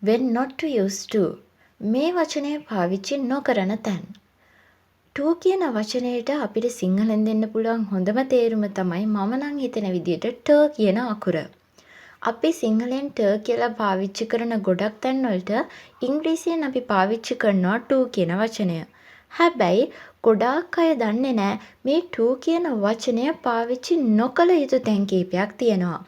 when not to use to මේ වචනය පාවිච්චි නොකරන තැන්. to කියන වචනයට අපිට සිංහලෙන් දෙන්න පුළුවන් හොඳම තේරුම තමයි මම නම් හිතන විදිහට ට කියන අකුර. අපි සිංහලෙන් ට කියලා පාවිච්චි කරන ගොඩක් තැන්වලට ඉංග්‍රීසියෙන් අපි පාවිච්චි කරනවා to කියන වචනය. හැබැයි ගොඩාක් අය දන්නේ නැහැ මේ to කියන වචනය පාවිච්චි නොකළ යුතු තැන් කීපයක් තියෙනවා.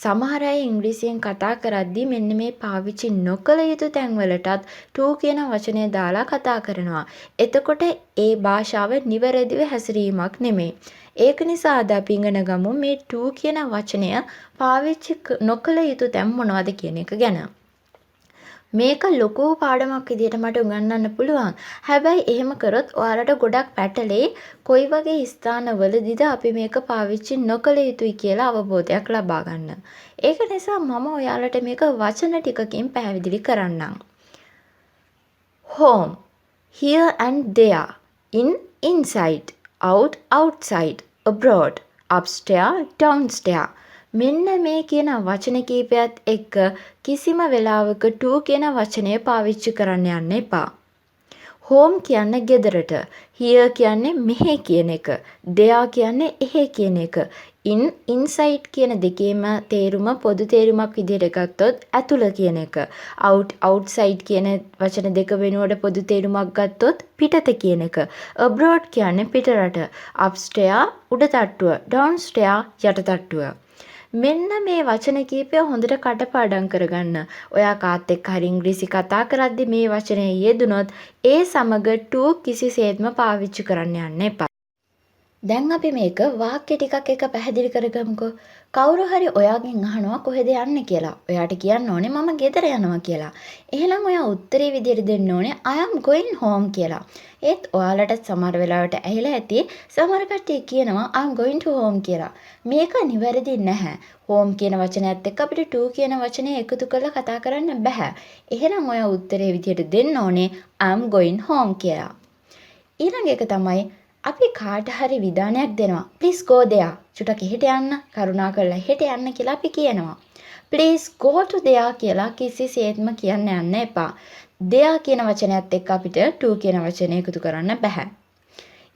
සමහර අය ඉංග්‍රීසියෙන් කතා කරද්දී මෙන්න මේ පාවිච්චි නොකළ යුතු තැන්වලටත් to කියන වචනය දාලා කතා කරනවා. එතකොට ඒ භාෂාව නිවැරදිව හැසිරීමක් නෙමෙයි. ඒක නිසා අද අපි ඉගෙන ගමු මේ to කියන වචනය පාවිච්චි නොකළ යුතු තැන් මොනවද කියන එක ගැන. මේක ලොකු පාඩමක් විදියට මට උගන්වන්න පුළුවන්. හැබැයි එහෙම කරොත් ඔයාලට ගොඩක් පැටලෙයි කොයි වගේ ස්ථානවලදීද අපි මේක පාවිච්චි නොකළ යුතුයි කියලා අවබෝධයක් ලබා ගන්න. ඒක නිසා මම ඔයාලට මේක වචන ටිකකින් පැහැදිලි කරන්නම්. home, here and there, in inside, out outside, abroad, upstairs, downstairs. මෙන්න මේ කියන වචන කීපයත් එක්ක කිසිම වෙලාවක to කියන වචනය පාවිච්චි කරන්න යන්න එපා. home කියන්නේ ගෙදරට, here කියන්නේ මෙහෙ කියන එක, there කියන්නේ එහෙ කියන එක. inside කියන දෙකේම තේරුම පොදු තේරුමක් විදිහට ගත්තොත් ඇතුළ කියන එක. outside කියන වචන දෙක වෙනුවට පොදු තේරුමක් ගත්තොත් පිටත කියන එක. abroad කියන්නේ පිටරට. upstairs උඩ තට්ටුව, downstairs යට තට්ටුව. මෙන්න මේ වචන කීපය හොඳට කටපාඩම් කරගන්න. ඔයා කාත් එක්ක හරි ඉංග්‍රීසි කතා කරද්දි මේ වචනේ යෙදුනොත් ඒ සමග to කිසිසේත්ම පාවිච්චි කරන්න යන්න එපා. දැන් අපි මේක වාක්‍ය ටිකක් එක පැහැදිලි කරගමුකෝ. කවුරු හරි ඔයාගෙන් අහනවා කොහෙද යන්නේ කියලා. ඔයාට කියන්න ඕනේ මම ගෙදර යනවා කියලා. එහෙනම් ඔයා උත්තරේ විදිහට දෙන්න ඕනේ I am going home කියලා. ඒත් ඔයාලට සමහර වෙලාවට ඇහිලා ඇති සමහර කට්ටිය කියනවා I am going to home කියලා. මේක නිවැරදි නැහැ. home කියන වචනයත් එක්ක අපිට to කියන වචනේ එකතු කරලා කතා කරන්න බෑ. එහෙනම් ඔයා උත්තරේ විදිහට දෙන්න ඕනේ I am going home කියලා. ඊළඟ එක තමයි අපි කාට හරි විධානයක් දෙනවා. please go there. චුට්ටක් එහෙට යන්න. කරුණාකරලා එහෙට යන්න කියලා අපි කියනවා. please go to there කියලා කිසිසේත්ම කියන්න යන්න එපා. there කියන වචනයත් එක්ක අපිට to කියන වචනය එකතු කරන්න බෑ.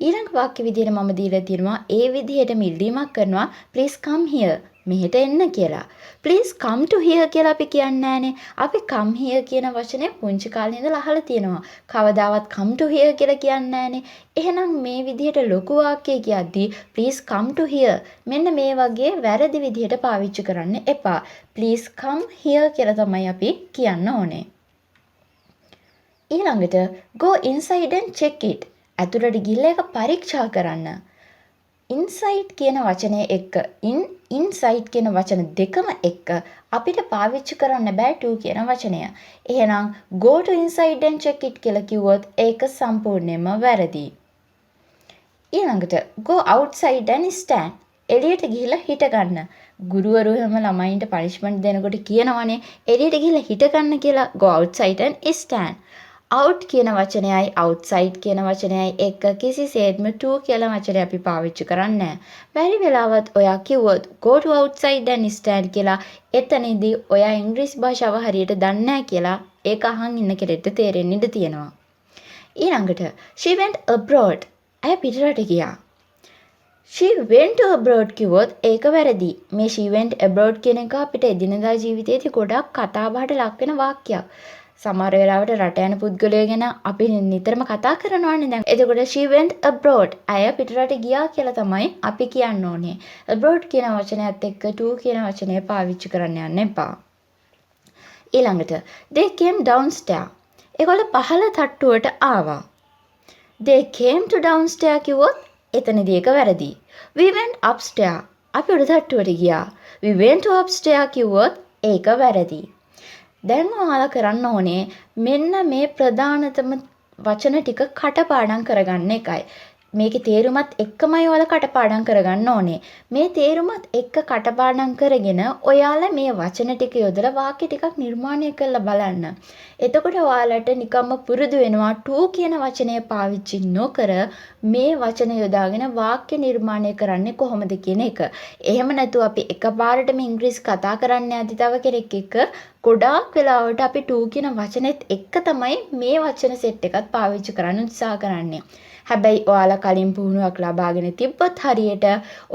ඊළඟ වාක්‍ය විදිහට මම දීලා තියෙනවා ඒ විදිහටම ඉල්ලීමක් කරනවා please come here. මෙහෙට එන්න කියලා. please come to here කියලා අපි කියන්නේ නැහනේ. අපි come here කියන වචනේ පුංචි කාලේ ඉඳලා අහලා තියෙනවා. කවදාවත් come to here කියලා කියන්නේ නැහනේ. එහෙනම් මේ විදිහට ලොකු වාක්‍යයක් කියද්දී please come to here මෙන්න මේ වගේ වැරදි විදිහට පාවිච්චි කරන්න එපා. please come here කියලා තමයි අපි කියන්න ඕනේ. ඊළඟට go inside and check it. ඇතුළට ගිහිල්ලා ඒක පරීක්ෂා කරන්න. inside කියන වචනේ එක්ක inside කියන වචන දෙකම එක්ක අපිට පාවිච්චි කරන්න බෑ to කියන වචනය. එහෙනම් go to inside and check it කියලා කිව්වොත් ඒක සම්පූර්ණයෙන්ම වැරදි. ඊළඟට go outside and stand. එළියට ගිහිල්ලා හිට ගන්න. ගුරුවරු හැම ළමයින්ට පනිෂ්මන්ට් දෙනකොට කියනවනේ එළියට ගිහිල්ලා හිට ගන්න කියලා go outside and stand. out කියන වචනයයි outside කියන වචනයයි එක්ක කිසිසේත්ම to කියලා වචනය අපි පාවිච්චි කරන්නේ නැහැ. බැරි වෙලාවත් ඔයා කිව්වොත් go to outside and stand කියලා එතනදී ඔයා ඉංග්‍රීසි භාෂාව හරියට දන්නේ නැහැ කියලා ඒක අහන් ඉන්න කෙනෙක්ට තේරෙන්න ඉඩ තියෙනවා. ඊළඟට she went abroad. ඇය පිටරට ගියා. she went to abroad කිව්වොත් ඒක වැරදි. මේ she went abroad කියන එක අපිට එදිනදා ජීවිතේදී ගොඩක් කතා බහට ලක් වෙන වාක්‍යයක්. සමහර වෙලාවට රට යන පුද්ගලයෝ ගැන අපි නිතරම කතා කරනවානේ දැන්. එතකොට she went abroad. අය පිටරට ගියා කියලා තමයි අපි කියන්න ඕනේ. abroad කියන වචනයත් එක්ක to කියන වචනය පාවිච්චි කරන්න යන්න එපා. ඊළඟට they came downstairs. ඒගොල්ලෝ පහළ තට්ටුවට ආවා. they came to downstairs කිව්වොත් එතනදී ඒක වැරදි. we went upstairs. අපි උඩ තට්ටුවට ගියා. we went to upstairs කිව්වොත් ඒක වැරදි. දැන් ඔයාලා කරන්න ඕනේ මෙන්න මේ ප්‍රධානතම වචන ටික කටපාඩම් කරගන්න එකයි. මේකේ තේරුමත් එක්කමයි ඔයාලා කටපාඩම් කරගන්න ඕනේ. මේ තේරුමත් එක්ක කටපාඩම් කරගෙන ඔයාලා මේ වචන ටික යොදලා වාක්‍ය ටිකක් නිර්මාණය කරලා බලන්න. එතකොට ඔයාලට නිකම්ම පුරුදු වෙනවා to කියන වචනය පාවිච්චි නොකර මේ වචන යොදාගෙන වාක්‍ය නිර්මාණය කරන්නේ කොහොමද කියන එක. එහෙම නැතුව අපි එකපාරටම ඉංග්‍රීසි කතා කරන්න යද්දි තව කෙනෙක් එක්ක ගොඩාක් වෙලාවට අපි to කියන වචනේත් එක්ක තමයි මේ වචන සෙට් එකත් පාවිච්චි කරන්න උත්සාහ කරන්නේ. හැබැයි ඔයාලා කලින් පුහුණුවක් ලබාගෙන තිබ්බොත් හරියට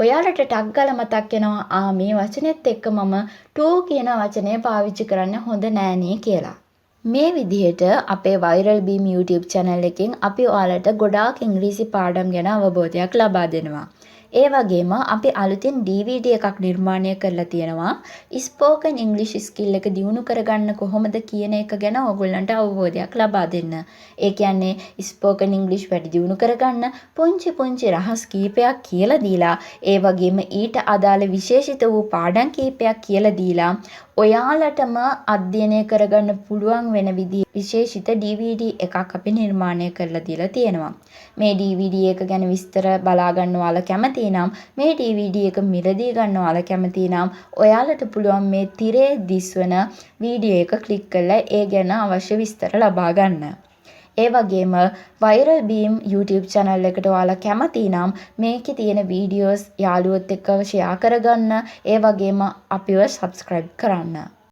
ඔයාලට ටක් ගාලා මතක් වෙනවා මේ වචනේත් එක්ක මම to කියන වචනය පාවිච්චි කරන්න හොඳ නෑනේ කියලා. මේ විදිහට අපේ Viral Beam YouTube channel එකෙන් අපි ඔයාලට ගොඩාක් ඉංග්‍රීසි පාඩම් ගැන අවබෝධයක් ලබා දෙනවා. ඒ වගේම අපි අලුතින් DVD එකක් නිර්මාණය කරලා තියෙනවා. spoken English skill එක දියුණු කරගන්න කොහොමද කියන එක ගැන ඕගොල්ලන්ට අවබෝධයක් ලබා දෙන්න. ඒ කියන්නේ spoken English වැඩි දියුණු කරගන්න පුංචි රහස් කීපයක් කියලා දීලා ඒ වගේම ඊට අදාළ විශේෂිත වූ පාඩම් කීපයක් කියලා දීලා ඔයාලටම අධ්‍යයනය කරගන්න පුළුවන් වෙන විදිහේ විශේෂිත DVD එකක් අපි නිර්මාණය කරලා දීලා තියෙනවා. මේ DVD එක ගැන විස්තර බලා ගන්න ඔයාලා කැමති නම් මේ DVD එක මිලදී ගන්න ඔයාලා කැමති නම් ඔයාලට පුළුවන් මේ තිරේ දිස්වන වීඩියෝ එක ක්ලික් කරලා ඒ ගැන අවශ්‍ය විස්තර ලබා ගන්න. ඒ වගේම Viral Beam YouTube channel එකට ඔයාලා කැමති නම් මේකේ තියෙන වීඩියෝස් යාළුවොත් එක්ක ෂෙයා කරගන්න. ඒ වගේම අපිව subscribe කරන්න.